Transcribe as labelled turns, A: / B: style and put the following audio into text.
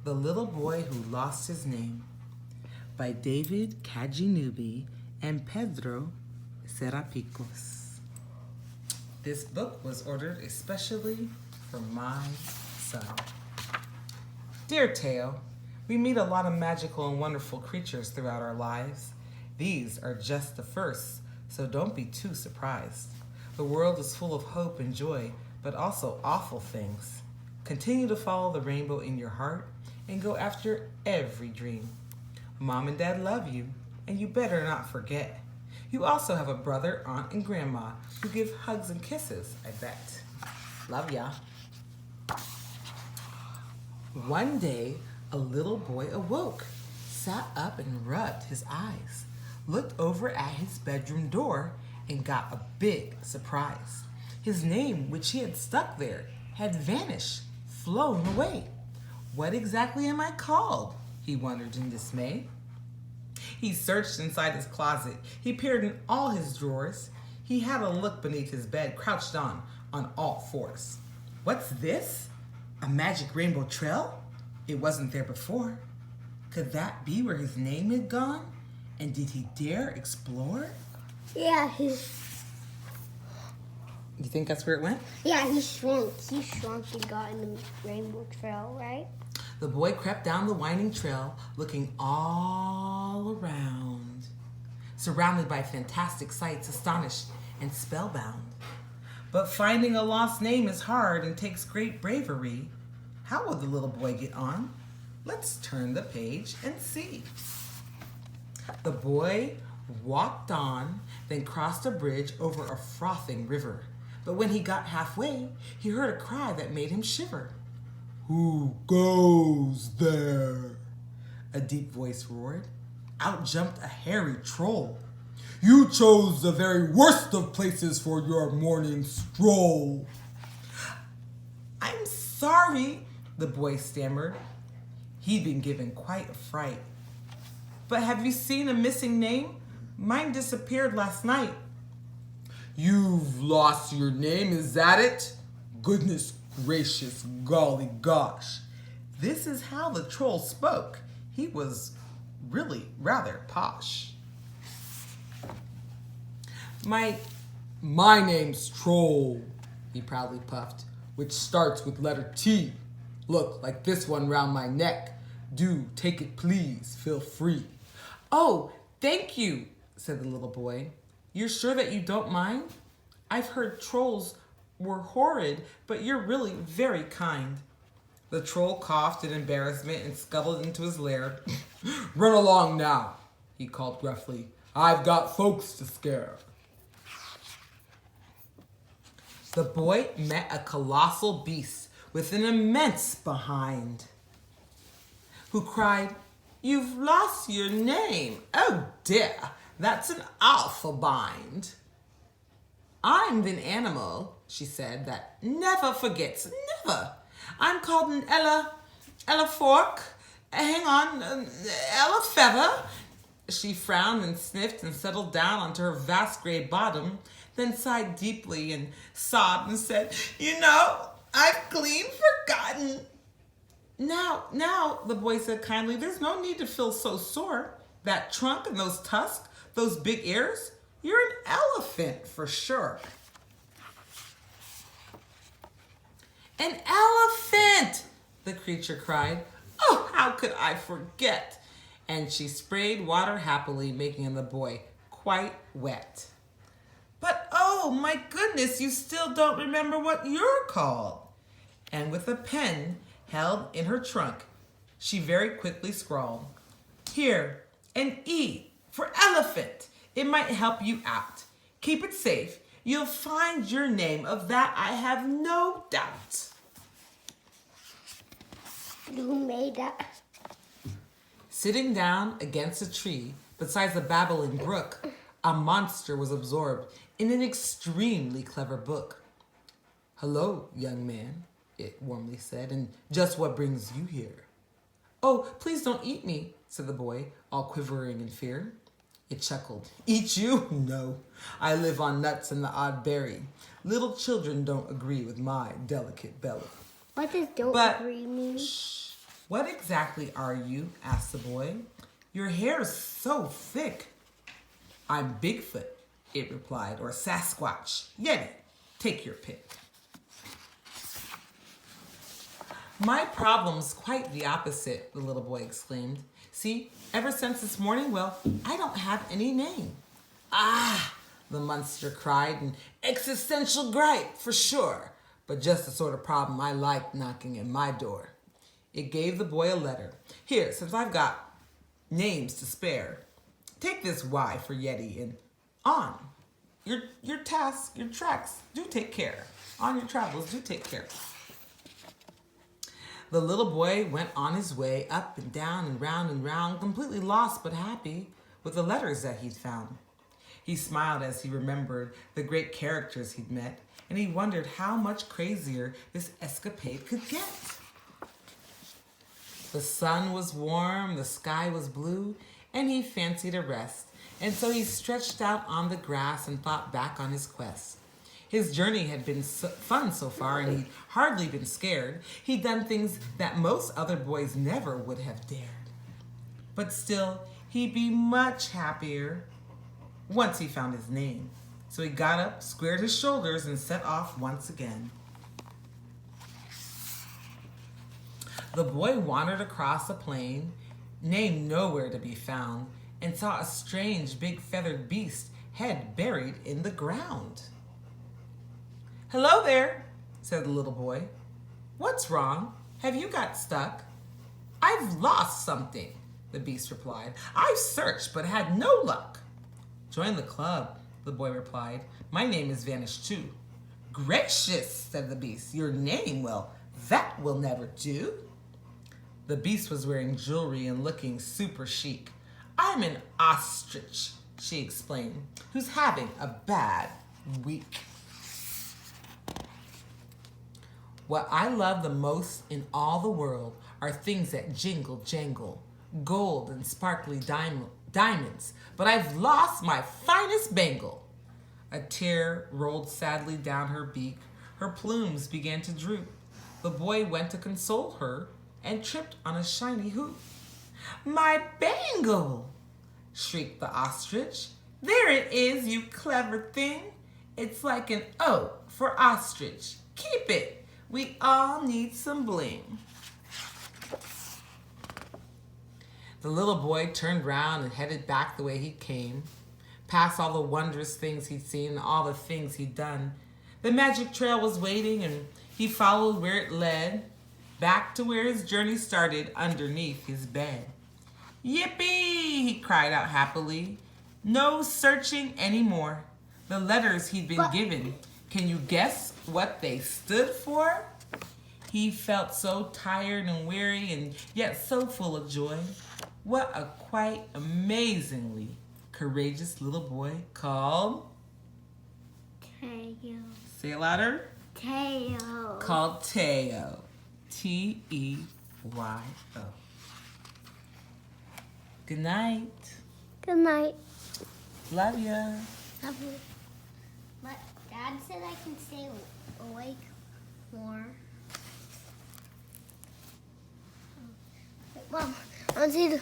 A: The Little Boy Who Lost His Name by David Caginubi and Pedro Serapicos. This book was ordered especially for my son. Dear Teo, we meet a lot of magical and wonderful creatures throughout our lives. These are just the first, so don't be too surprised. The world is full of hope and joy, but also awful things. Continue to follow the rainbow in your heart and go after every dream. Mom and Dad love you, and you better not forget. You also have a brother, aunt, and grandma who give hugs and kisses, I bet. Love ya. One day, a little boy awoke, sat up and rubbed his eyes, looked over at his bedroom door, and got a big surprise. His name, which he had stuck there, had vanished, flown away. What exactly am I called? He wondered in dismay. He searched inside his closet. He peered in all his drawers. He had a look beneath his bed, crouched on all fours. What's this? A magic rainbow trail? It wasn't there before. Could that be where his name had gone? And did he dare explore?
B: Yeah,
A: You think that's where it went?
B: he shrunk. He shrunk and got in the rainbow trail, right?
A: The boy crept down the winding trail, looking all around, surrounded by fantastic sights, astonished and spellbound. But finding a lost name is hard and takes great bravery. How will the little boy get on? Let's turn the page and see. The boy walked on, then crossed a bridge over a frothing river. But when he got halfway, he heard a cry that made him shiver. Who goes there? A deep voice roared. Out jumped a hairy troll. You chose the very worst of places for your morning stroll. I'm sorry, the boy stammered. He'd been given quite a fright. But have you seen a missing name? Mine disappeared last night. You've lost your name, is that it? Goodness gracious, golly gosh. This is how the troll spoke. He was really rather posh. My name's Troll, he proudly puffed, which starts with letter T. Look, like this one round my neck. Do take it, please. Feel free. Oh, thank you, said the little boy. You're sure that you don't mind? I've heard trolls were horrid, but you're really very kind. The troll coughed in embarrassment and scuttled into his lair. Run along now, he called gruffly. I've got folks to scare. The boy met a colossal beast with an immense behind, who cried, You've lost your name. Oh dear, that's an awful bind. I'm an animal, she said, that never forgets, never. I'm called an Ella Fork, hang on, Ella Feather. She frowned and sniffed and settled down onto her vast gray bottom, then sighed deeply and sobbed and said, You know, I've clean forgotten. Now, the boy said kindly, there's no need to feel so sore. That trunk and those tusks, those big ears, you're an elephant for sure. An elephant, the creature cried. Oh, how could I forget? And she sprayed water happily, making the boy quite wet. But oh my goodness, you still don't remember what you're called. And with a pen held in her trunk, she very quickly scrawled, Here, an E for elephant. It might help you out. Keep it safe. You'll find your name, of that I have no doubt.
B: Who made that?
A: Sitting down against a tree beside the babbling brook, a monster was absorbed in an extremely clever book. Hello, young man, it warmly said, and just what brings you here? Oh, please don't eat me, said the boy, all quivering in fear. It chuckled. Eat you? No. I live on nuts and the odd berry. Little children don't agree with my delicate belly.
B: What does don't agree mean?
A: Shh. "What exactly are you?" asked the boy. "Your hair's so thick." "I'm Bigfoot," it replied, "or Sasquatch, Yeti. Take your pick." "My problem's quite the opposite," the little boy exclaimed. "See, ever since this morning, well, I don't have any name." "Ah," the monster cried, "an existential gripe for sure, but just the sort of problem I like knocking at my door." It gave the boy a letter. "Here, since I've got names to spare, take this Y for Yeti and on. Your tasks, your tracks, do take care. On your travels, do take care." The little boy went on his way up and down and round, completely lost but happy with the letters that he'd found. He smiled as he remembered the great characters he'd met, and he wondered how much crazier this escapade could get. The sun was warm, the sky was blue, and he fancied a rest, and so he stretched out on the grass and thought back on his quest. His journey had been fun so far, and he'd hardly been scared. He'd done things that most other boys never would have dared. But still, he'd be much happier once he found his name. So he got up, squared his shoulders, and set off once again. The boy wandered across a plain, name nowhere to be found, and saw a strange big feathered beast, head buried in the ground. "Hello there," said the little boy. "What's wrong? Have you got stuck?" "I've lost something," the beast replied. "I've searched but had no luck." "Join the club," the boy replied. "My name is vanished too." "Gracious," said the beast. "Your name? Well, that will never do." The beast was wearing jewelry and looking super chic. "I'm an ostrich," she explained, "who's having a bad week. What I love the most in all the world are things that jingle jangle, gold and sparkly diamonds, but I've lost my finest bangle." A tear rolled sadly down her beak. Her plumes began to droop. The boy went to console her and tripped on a shiny hoop. "My bangle!" shrieked the ostrich. "There it is, you clever thing. It's like an O for ostrich. Keep it. We all need some bling." The little boy turned round and headed back the way he came, past all the wondrous things he'd seen and all the things he'd done. The magic trail was waiting, and he followed where it led, back to where his journey started underneath his bed. "Yippee!" he cried out happily. "No searching anymore." The letters he'd been given, can you guess what they stood for? He felt so tired and weary and yet so full of joy. What a quite amazingly courageous little boy called
B: Teo.
A: Say it louder.
B: Teo.
A: Called Teo. Teo. Good night.
B: Good night.
A: Love ya.
B: Love you. But Dad said I can stay awake more. Mom, I want to see the